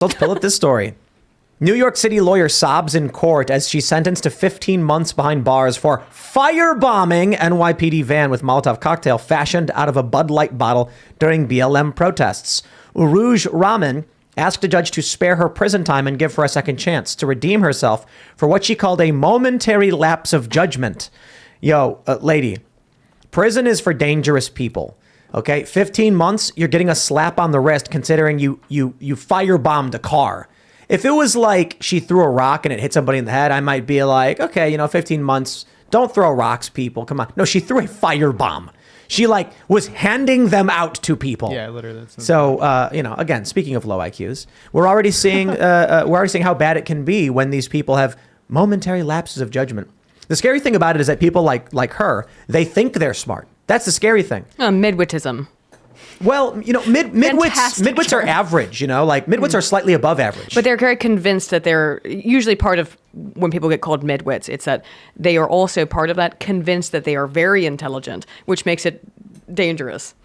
Let's pull up this story. New York City lawyer sobs in court as she's sentenced to 15 months behind bars for firebombing NYPD van with Molotov cocktail fashioned out of a Bud Light bottle during BLM protests. Uruj Rahman asked a judge to spare her prison time and give her a second chance to redeem herself for what she called a momentary lapse of judgment. Lady, prison is for dangerous people. Okay, 15 months, you're getting a slap on the wrist considering you firebombed a car. If it was like she threw a rock and it hit somebody in the head, I might be like, okay, 15 months, don't throw rocks, people. Come on. No, she threw a firebomb. She was handing them out to people. Yeah, literally. So, again, speaking of low IQs, we're already seeing how bad it can be when these people have momentary lapses of judgment. The scary thing about it is that people like her, they think they're smart. That's the scary thing. Midwitism. Well, midwits are average, midwits are slightly above average. But they're very convinced that they're usually part of when people get called midwits. It's that they are also part of that, convinced that they are very intelligent, which makes it dangerous.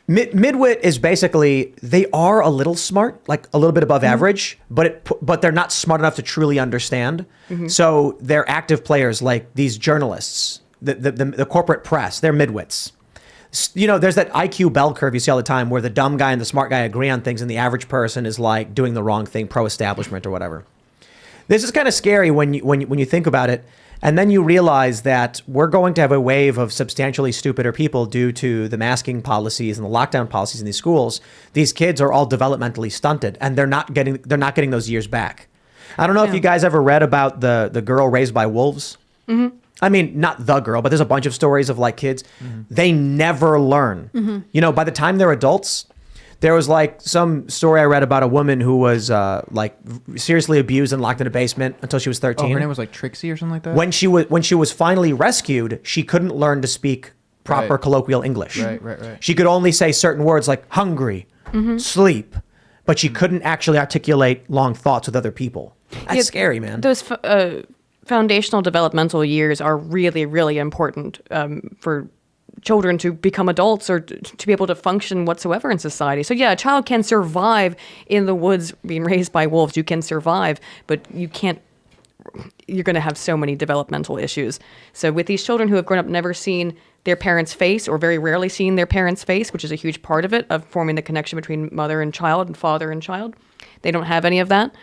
Midwit is basically, they are a little smart, like a little bit above average, but they're not smart enough to truly understand. Mm-hmm. So they're active players like these journalists, the corporate press, they're midwits. There's that IQ bell curve you see all the time where the dumb guy and the smart guy agree on things and the average person is like doing the wrong thing, pro-establishment or whatever. This is kind of scary when you think about it. And then you realize that we're going to have a wave of substantially stupider people due to the masking policies and the lockdown policies in these schools. These kids are all developmentally stunted and they're not getting those years back. I don't know if you guys ever read about the girl raised by wolves. Mm-hmm. I mean, not the girl, but there's a bunch of stories of kids. Mm-hmm. They never learn. Mm-hmm. By the time they're adults, there was some story I read about a woman who was seriously abused and locked in a basement until she was 13. Oh, her name was Trixie or something like that? When she was finally rescued, she couldn't learn to speak proper colloquial English. Right. She could only say certain words like hungry, sleep, but she couldn't actually articulate long thoughts with other people. That's scary, man. Those foundational developmental years are really, really important for children to become adults or to be able to function whatsoever in society. So yeah, a child can survive in the woods being raised by wolves. You can survive, but you're going to have so many developmental issues. So with these children who have grown up never seen their parents' face or very rarely seen their parents' face, which is a huge part of it, of forming the connection between mother and child and father and child, they don't have any of that.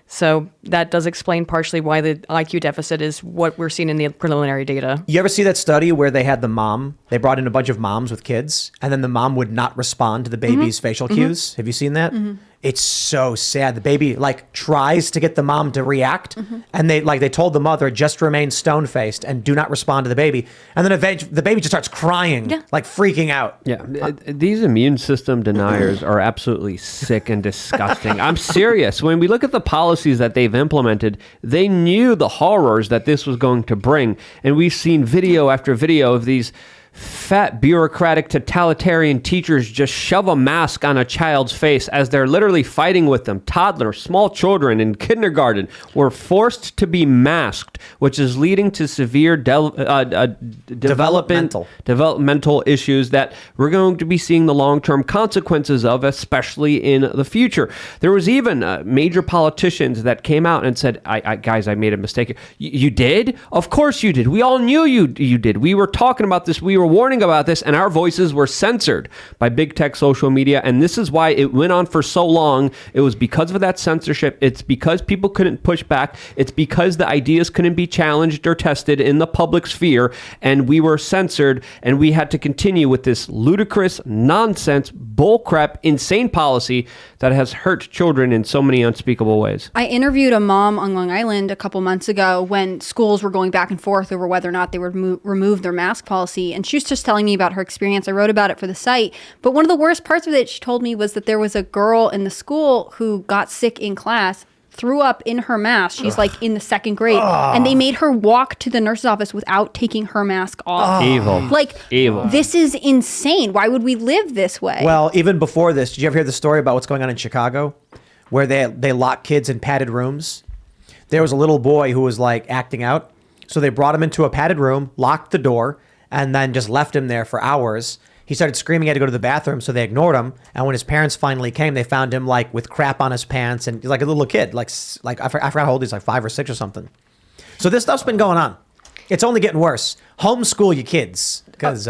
So that does explain partially why the IQ deficit is what we're seeing in the preliminary data. You ever see that study where they had they brought in a bunch of moms with kids, and then the mom would not respond to the baby's facial cues? Have you seen that? Mm-hmm. It's so sad. The baby tries to get the mom to react, and they told the mother, just remain stone-faced and do not respond to the baby. And then eventually the baby just starts crying, freaking out. Yeah, these immune system deniers are absolutely sick and disgusting. I'm serious. When we look at the policies that they've implemented, they knew the horrors that this was going to bring. And we've seen video after video of these fat, bureaucratic, totalitarian teachers just shove a mask on a child's face as they're literally fighting with them. Toddlers, small children in kindergarten were forced to be masked, which is leading to severe developmental issues that we're going to be seeing the long-term consequences of, especially in the future. There was even major politicians that came out and said, guys, I made a mistake. You did? Of course you did. We all knew you did. We were talking about this. We were warning about this, and our voices were censored by big tech social media, and this is why it went on for so long. It was because of that censorship. It's because people couldn't push back. It's because the ideas couldn't be challenged or tested in the public sphere, and we were censored, and we had to continue with this ludicrous, nonsense, bullcrap, insane policy that has hurt children in so many unspeakable ways. I interviewed a mom on Long Island a couple months ago when schools were going back and forth over whether or not they would remove their mask policy, and she was just telling me about her experience. I wrote about it for the site, but one of the worst parts of it, she told me, was that there was a girl in the school who got sick in class, threw up in her mask. She's in the second grade, and they made her walk to the nurse's office without taking her mask off. Evil. Evil. This is insane. Why would we live this way? Well, even before this, did you ever hear the story about what's going on in Chicago, where they lock kids in padded rooms? There was a little boy who was acting out, so they brought him into a padded room, locked the door, and then just left him there for hours. he started screaming he had to go to the bathroom, so they ignored him. And when his parents finally came, they found him like with crap on his pants and like a little kid, like I forgot how old he's, like 5 or 6 or something. So this stuff's been going on. It's only getting worse. Homeschool your kids, because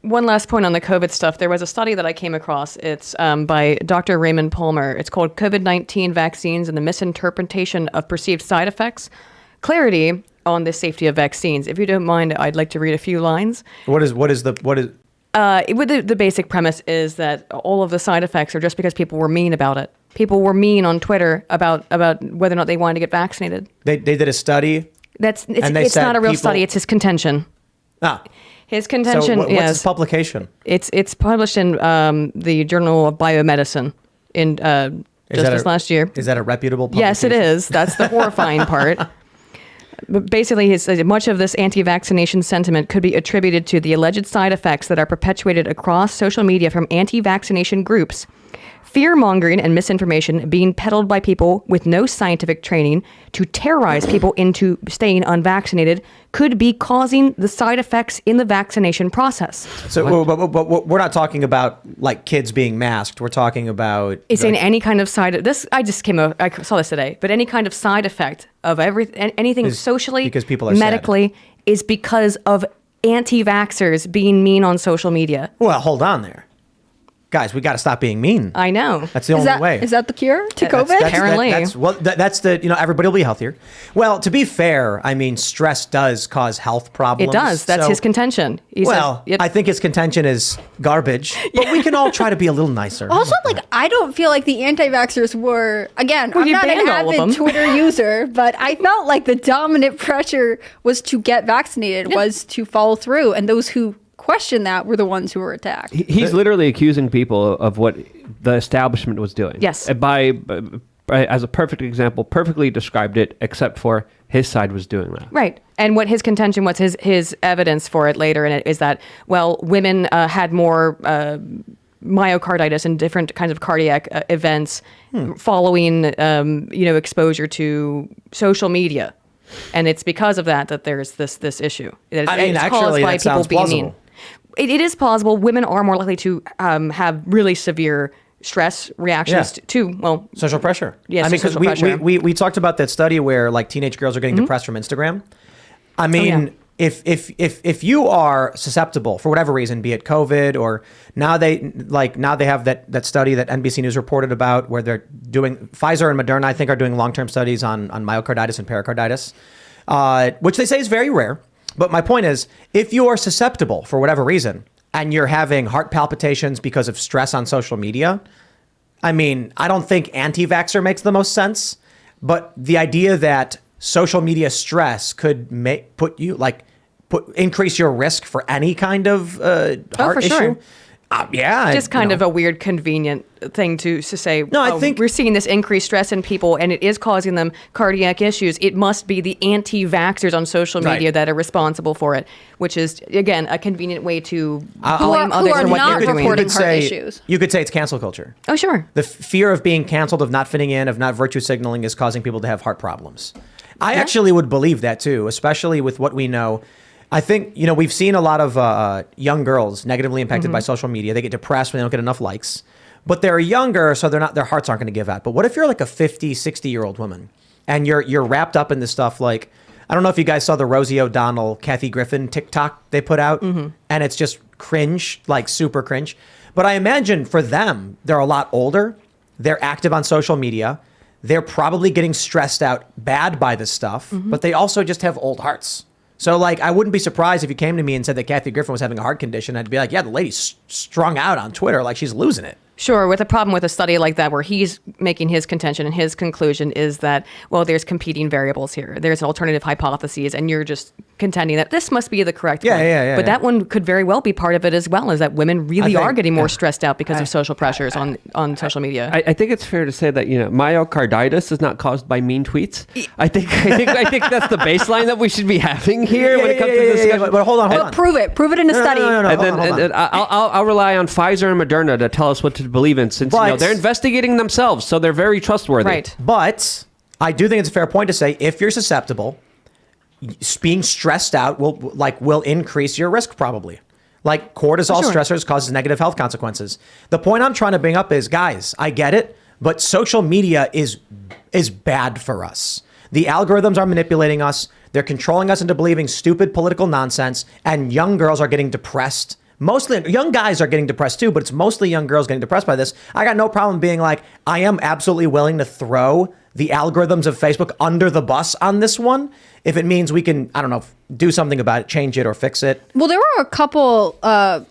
One last point on the COVID stuff. There was a study that I came across. It's by Dr. Raymond Palmer. It's called COVID-19 Vaccines and the Misinterpretation of Perceived Side Effects. Clarity on the safety of vaccines. If you don't mind, I'd like to read a few lines. What is The basic premise is that all of the side effects are just because people were mean about it. People were mean on Twitter about whether or not they wanted to get vaccinated. They did a study. It's said not a real people- study. It's his contention. His contention. So what's his publication? It's published in the Journal of Biomedicine in just this last year. Is that a reputable publication? Yes, it is. That's the horrifying part. But basically, he says much of this anti-vaccination sentiment could be attributed to the alleged side effects that are perpetuated across social media from anti-vaccination groups. Fear-mongering and misinformation being peddled by people with no scientific training to terrorize people into staying unvaccinated could be causing the side effects in the vaccination process. So but we're not talking about like kids being masked. We're talking about It's saying any kind of I saw this today, but any kind of side effect of anything socially, because people are medically, is because of anti-vaxxers being mean on social media. Well, hold on there. Guys, we got to stop being mean. I know. That's the only way. Is that the cure to COVID? Apparently. That's everybody will be healthier. Well, to be fair, I mean, stress does cause health problems. It does. That's his contention. He says, I think his contention is garbage, but we can all try to be a little nicer. Also, I don't feel like the anti-vaxxers were, again, I'm you not an banned all of them. avid Twitter user, but I felt like the dominant pressure was to get vaccinated, was to follow through. And those who questioned that were the ones who were attacked. He's literally accusing people of what the establishment was doing. Yes. As a perfect example, perfectly described it, except for his side was doing that. Right. And what his contention was, his evidence for it later in it is that, well, women had more myocarditis and different kinds of cardiac events following, exposure to social media. And it's because of that there's this issue. It's actually, that sounds plausible. It is plausible. Women are more likely to have really severe stress reactions to social pressure. Yes, because we talked about that study where like teenage girls are getting depressed from Instagram. I mean, if you are susceptible for whatever reason, be it COVID or now they have that study that NBC News reported about where they're doing Pfizer and Moderna, I think, are doing long-term studies on myocarditis and pericarditis, which they say is very rare. But my point is, if you are susceptible for whatever reason and you're having heart palpitations because of stress on social media, I mean, I don't think anti-vaxxer makes the most sense, but the idea that social media stress could increase your risk for any kind of heart issue. Sure. Just kind of a weird, convenient thing to say. No, I think we're seeing this increased stress in people, and it is causing them cardiac issues. It must be the anti-vaxxers on social media that are responsible for it, which is again a convenient way to blame others for what they're doing. Reporting heart issues. You could say it's cancel culture. Oh, sure. The fear of being canceled, of not fitting in, of not virtue signaling, is causing people to have heart problems. I actually would believe that too, especially with what we know. I think, we've seen a lot of young girls negatively impacted by social media. They get depressed when they don't get enough likes, but they're younger, so their hearts aren't going to give out. But what if you're like a 50, 60-year-old woman and you're wrapped up in this stuff? Like, I don't know if you guys saw the Rosie O'Donnell, Kathy Griffin TikTok they put out, and it's just cringe, like super cringe. But I imagine for them, they're a lot older. They're active on social media. They're probably getting stressed out bad by this stuff, but they also just have old hearts. So, I wouldn't be surprised if you came to me and said that Kathy Griffin was having a heart condition. I'd be like, yeah, the lady's strung out on Twitter like she's losing it. Sure, with a problem with a study like that where he's making his contention and his conclusion is that, well, there's competing variables here. There's alternative hypotheses, and you're just contending that this must be the correct one. But that one could very well be part of it as well, is that women really are getting more stressed out because of social pressures on social media. I think it's fair to say that, myocarditis is not caused by mean tweets. I think that's the baseline that we should be having here when it comes to this discussion. But hold on. Prove it in a study. No, and I'll rely on Pfizer and Moderna to tell us what to believe in, since they're investigating themselves, so they're very trustworthy. Right. But I do think it's a fair point to say if you're susceptible, being stressed out will increase your risk probably. Like cortisol Sure. stressors causes negative health consequences. The point I'm trying to bring up is, guys, I get it, but social media is bad for us. The algorithms are manipulating us. They're controlling us into believing stupid political nonsense, and young girls are getting depressed. Mostly young guys are getting depressed too, but it's mostly young girls getting depressed by this. I got no problem being like, I am absolutely willing to throw the algorithms of Facebook under the bus on this one if it means we can, I don't know, do something about it, change it or fix it. Well, there were a couple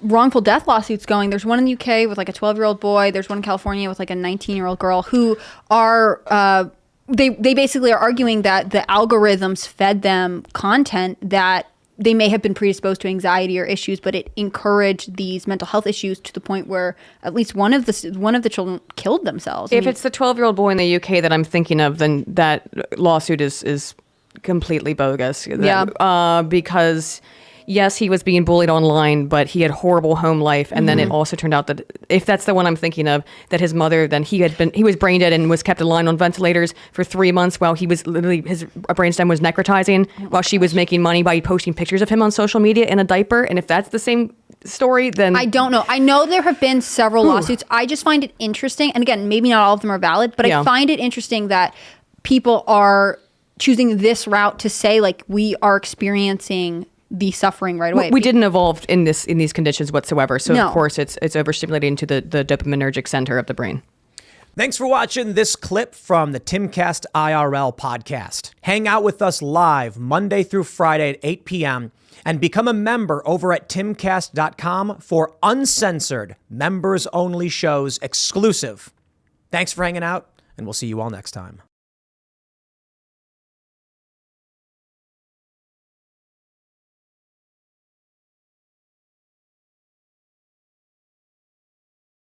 wrongful death lawsuits going. There's one in the UK with like a 12-year-old boy. There's one in California with like a 19-year-old girl who are they basically are arguing that the algorithms fed them content that they may have been predisposed to anxiety or issues, but it encouraged these mental health issues to the point where at least one of the children killed themselves. If it's the 12-year-old boy in the UK that I'm thinking of, then that lawsuit is completely bogus. Yeah. Because yes, he was being bullied online, but he had horrible home life. And then it also turned out that if that's the one I'm thinking of, that his mother, then he was brain dead and was kept alive on ventilators for 3 months while he was literally, his brainstem was necrotizing while she was making money by posting pictures of him on social media in a diaper. And if that's the same story, then I don't know. I know there have been several lawsuits. I just find it interesting. And again, maybe not all of them are valid, but I find it interesting that people are choosing this route to say like we are experiencing the suffering right away. We didn't evolve in these conditions whatsoever. So No. of course it's overstimulating to the dopaminergic center of the brain. Thanks for watching this clip from the Timcast IRL podcast. Hang out with us live Monday through Friday at 8 p.m. and become a member over at timcast.com for uncensored, members-only shows exclusive. Thanks for hanging out, and we'll see you all next time.